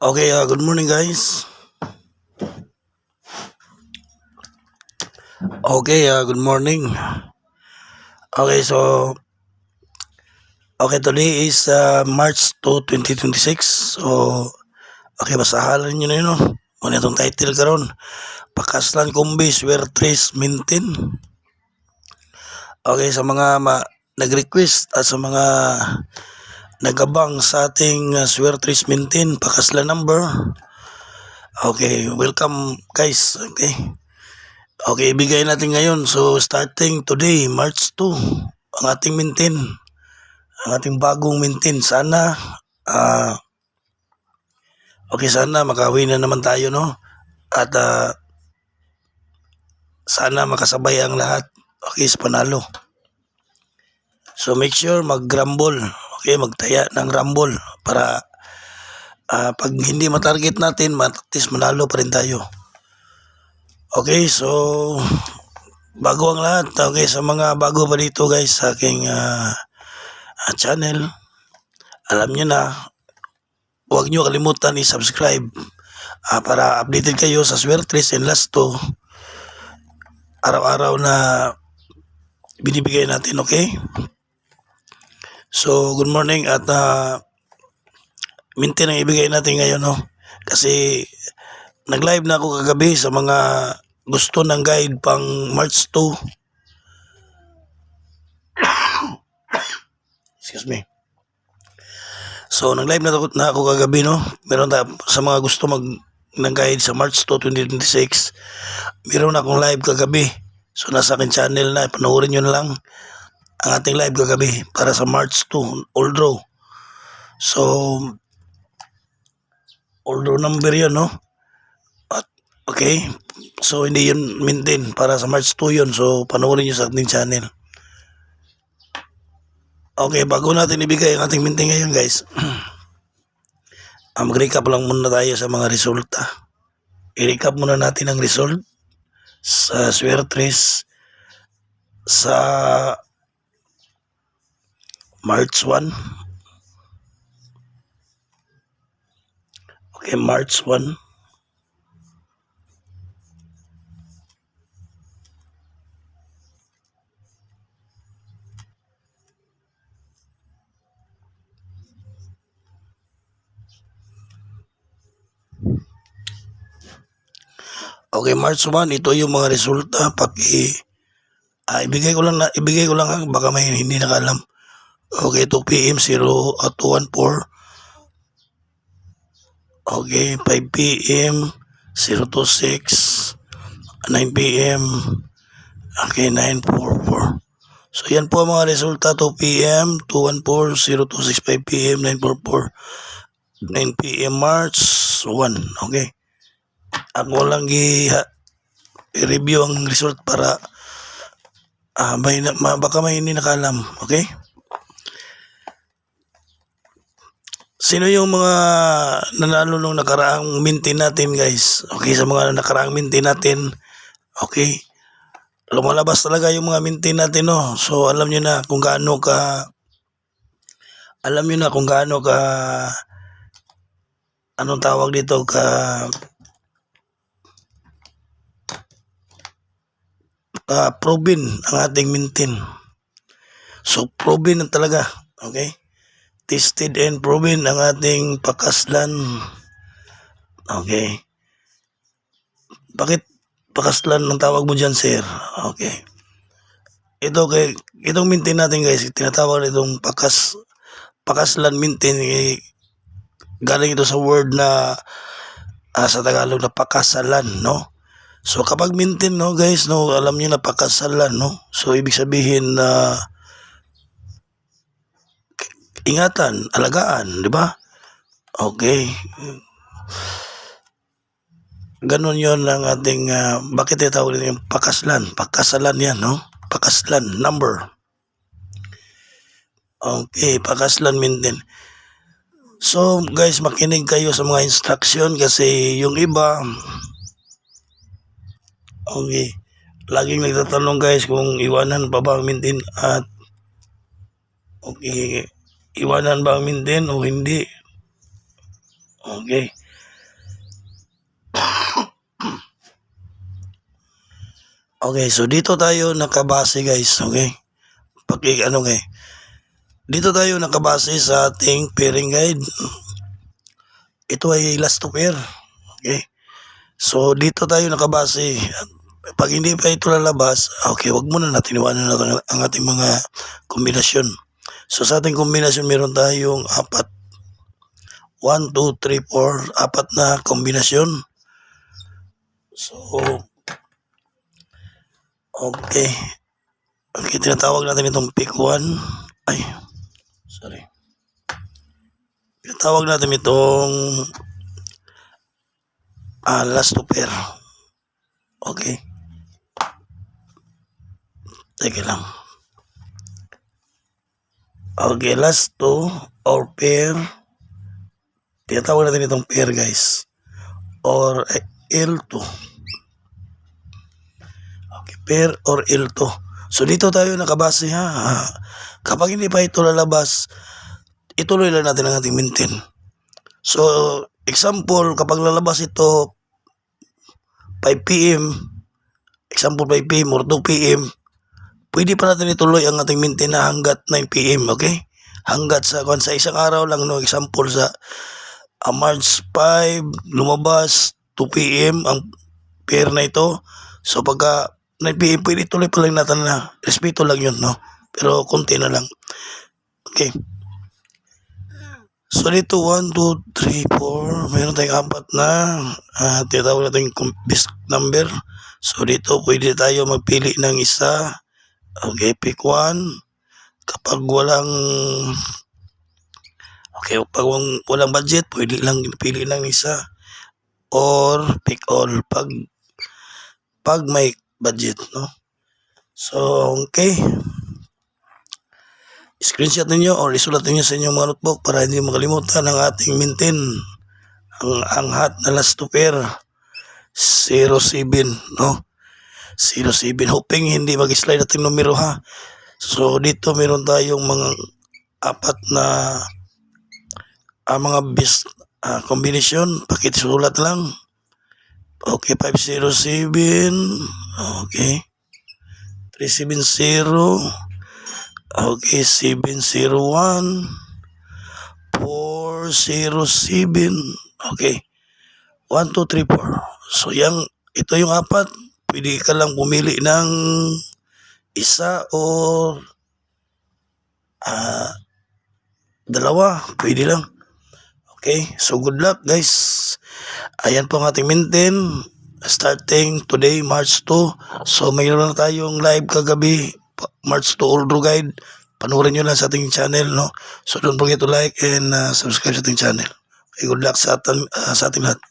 Okay, good morning guys. Okay, good morning. Okay, so today is March 2, 2026. So basahan niyo na yun, no? Muna itong title karon. Pakaslan Kumbis where trees maintain. Okay, sa mga nag-request at sa mga nagabang sa ating swear trees maintain pakaslan number. Okay, welcome guys. Okay, ibigay natin ngayon. So, starting today, March 2, ang ating maintain, ang ating bagong maintain. Sana, sana makawin na naman tayo, no? At sana makasabay ang lahat. Okay, sa panalo. So, make sure mag-rumble. Okay, magtaya ng rumble para pag hindi matarget natin, at least manalo pa rin tayo. Okay, so bago ang lahat, okay, sa mga bago pa dito guys sa aking channel, alam nyo na, huwag nyo kalimutan i-subscribe para updated kayo sa Swertres and Last 2 araw-araw na binibigay natin, okay? So, good morning at maintain ang ibigay natin ngayon, no? Kasi nag-live na ako kagabi sa mga gusto ng guide pang March 2. Excuse me. So, nag-live na ako kagabi, no? Meron sa mga gusto ng guide sa March 2, 2026. Meron akong live kagabi. So, nasa akin channel na. Panoorin nyo na lang ang ating live kagabi para sa March 2, all draw. So, all draw number yun, no? Okay. So, hindi yun maintain. Para sa March 2 yun. So, panoorin nyo sa ating channel. Okay, bago natin ibigay ang ating maintain ngayon, guys. Mag-recap lang muna tayo sa mga resulta. I-recap muna natin ang result sa Swertres sa March 1. Okay, March 1. Okay, March 1, ito yung mga resulta. Ibigay ko lang baka may hindi nakaalam. Okay, 2 PM 0 at 214. Okay, 5 PM 026, 9 PM. Okay, 944. So yan po ang mga resulta. 2 PM 214, 026, 5 PM 944, 9 PM March 1. Okay. Ako lang i-review ang result para baka may hindi nakaalam. Okay? Sino yung mga nanalo nung nakaraang maintain natin, guys? Okay, sa mga nakaraang maintain natin, okay, lumalabas talaga yung mga maintain natin, no? So, alam nyo na kung gaano ka anong tawag dito, proven ang ating maintain. So, proven na talaga. Okay? Tested and proven ang ating pakaslan. Okay. Bakit pakaslan ang tawag mo dyan, sir? Okay. Itong maintain natin, guys, tinatawag itong pakaslan maintain. Galing ito sa word na sa Tagalog na pakasalan, no? So kapag maintain, no, guys, no, alam niyo na pakasalan, no? So ibig sabihin na ingatan, alagaan, di ba? Okay. Ganon yon ang ating bakit tinatawag yung pakaslan? Pakasalan yan, no? Pakaslan number. Okay, pakaslan maintain. So guys, makinig kayo sa mga instruction kasi yung iba, okay, laging nagtatanong guys kung iwanan pa ba ang maintain at okay, iwanan ba ang maintain o hindi. Okay, Okay, so dito tayo nakabase guys, okay? Dito tayo nakabase sa ating pairing guide. Ito ay last to pair, okay? So dito tayo nakabase. Pag hindi pa ito lalabas, okay, wag muna natin iwanan natin ang ating mga kombinasyon. So sa ating kombinasyon meron tayong 1, 2, 3, 4, apat na kombinasyon. So, okay. Okay, tinatawag natin itong pick 1. Ay, sorry. Tinatawag natin itong last to pair. Okay. Teka lang. Okay, last to or pair. Tinatawag natin itong pair guys. Or L2. Okay, pair or L2. So dito tayo nakabase ha. Kapag hindi pa ito lalabas, ituloy lang natin ang ating maintain. So, example, kapag lalabas ito 5 p.m., example 5 p.m. or 2 p.m., pwede pa natin ituloy ang ating maintain na hanggat 9 p.m., okay? Hanggat sa isang araw lang, no? Example sa March 5, lumabas 2 p.m. ang pair na ito. So pagka 9 p.m. pwede ituloy pa lang natin na respeto lang yun, no? Pero konti na lang. Okay. So dito 1, 2, 3, 4. Mayroon tayong apat na tinatawag natin yung best number. So dito pwede tayo magpili ng isa. Okay, pick 1. Kapag pag walang budget, pwede lang pili ng isa. Or pick all pag may budget, no? So, okay. Screenshot ninyo or isulat ninyo sa inyong mga notebook para hindi makalimutan ang ating maintain. Ang hot na last to pair 07, no? 07. Hoping hindi mag-slide ating numero ha. So dito meron tayong mga apat na mga best combination. Pakisulat lang. Okay, 507. Okay. 370. Okay, 701. 407. Okay. 1, 2, 3, 4. So ito yung apat. Pwede ka lang pumili ng isa o dalawa. Pwede lang. Okay. So good luck guys. Ayan po ang ating maintain. Starting today, March 2. So mayroon na tayong live kagabi, March 2 Oldro Guide. Panoorin nyo lang sa ating channel, no? So don't forget to like and subscribe sa ating channel. Okay, good luck sa ating lahat.